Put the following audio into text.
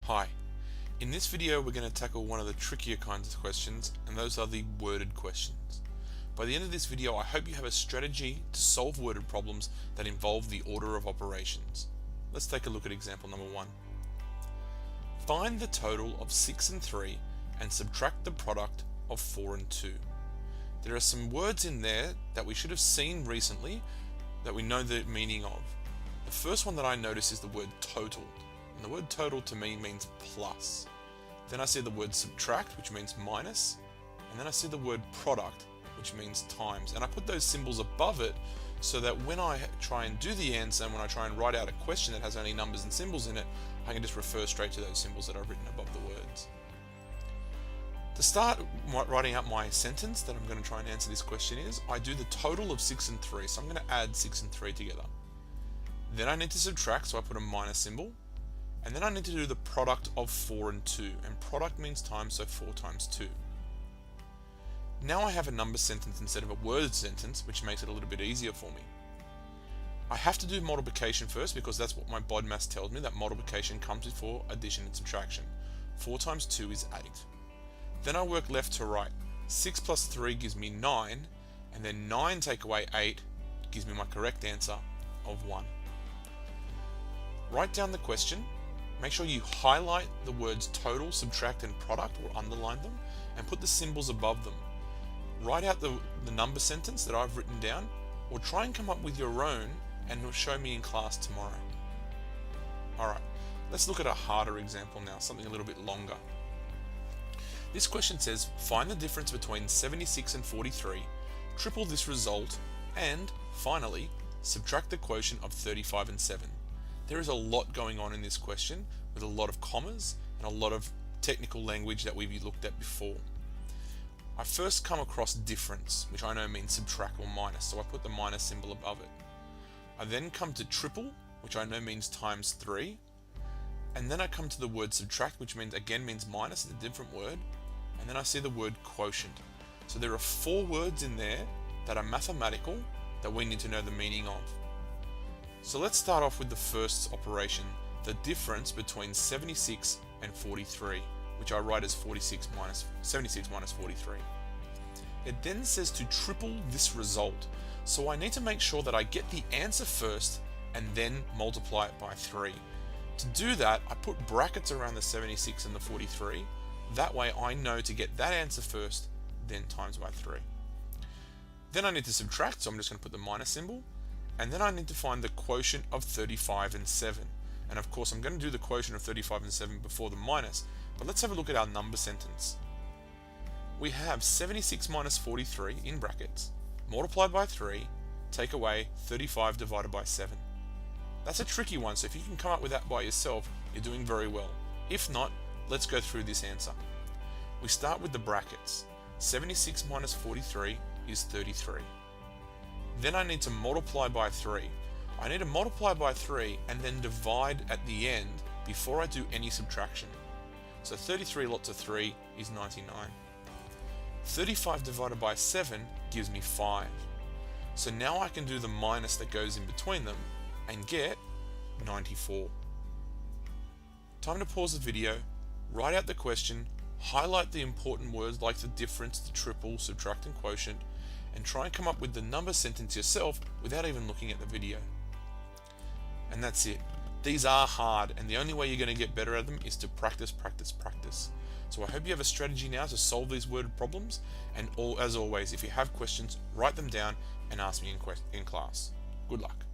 Hi, in this video we're going to tackle one of the trickier kinds of questions, and those are the worded questions. By the end of this video I hope you have a strategy to solve worded problems that involve the order of operations. Let's take a look at example number 1. Find the total of 6 and 3 and subtract the product of 4 and 2. There are some words in there that we should have seen recently that we know the meaning of. The first one that I notice is the word total. And the word total to me means plus. Then I see the word subtract, which means minus. And then I see the word product, which means times. And I put those symbols above it so that when I try and do the answer, and when I try and write out a question that has only numbers and symbols in it, I can just refer straight to those symbols that I've written above the words. To start writing out my sentence that I'm going to try and answer this question is, I do the total of 6 and 3. So I'm going to add 6 and 3 together. Then I need to subtract, so I put a minus symbol. And then I need to do the product of 4 and 2, and product means times, so 4 times 2. Now I have a number sentence instead of a word sentence, which makes it a little bit easier for me. I have to do multiplication first because that's what my BODMAS tells me, that multiplication comes before addition and subtraction. 4 times 2 is 8. Then I work left to right. 6 plus 3 gives me 9, and then 9 take away 8 gives me my correct answer of 1. Write down the question. Make sure you highlight the words total, subtract and product, or underline them, and put the symbols above them. Write out the number sentence that I've written down, or try and come up with your own and show me in class tomorrow. Alright, let's look at a harder example now, something a little bit longer. This question says, find the difference between 76 and 43, triple this result, and, finally, subtract the quotient of 35 and 7. There is a lot going on in this question with a lot of commas and a lot of technical language that we've looked at before. I first come across difference, which I know means subtract or minus, so I put the minus symbol above it. I then come to triple, which I know means times 3, and then I come to the word subtract, which again means minus, it's a different word, and then I see the word quotient. So there are 4 words in there that are mathematical that we need to know the meaning of. So let's start off with the first operation, the difference between 76 and 43, which I write as 76 minus 43. It then says to triple this result, so I need to make sure that I get the answer first and then multiply it by 3. To do that, I put brackets around the 76 and the 43. That way I know to get that answer first, then times by 3. Then I need to subtract, so I'm just going to put the minus symbol. And then I need to find the quotient of 35 and 7. And of course I'm going to do the quotient of 35 and 7 before the minus, but let's have a look at our number sentence. We have 76 minus 43 in brackets, multiplied by 3, take away 35 divided by 7. That's a tricky one, so if you can come up with that by yourself, you're doing very well. If not, let's go through this answer. We start with the brackets. 76 minus 43 is 33. Then I need to multiply by 3. I need to multiply by 3 and then divide at the end before I do any subtraction. So 33 lots of 3 is 99. 35 divided by 7 gives me 5. So now I can do the minus that goes in between them and get 94. Time to pause the video, write out the question, highlight the important words like the difference, the triple, subtract and quotient, and try and come up with the number sentence yourself without even looking at the video. And that's it. These are hard, and the only way you're going to get better at them is to practice, practice, practice. So I hope you have a strategy now to solve these worded problems, and as always, if you have questions, write them down and ask me in class. Good luck.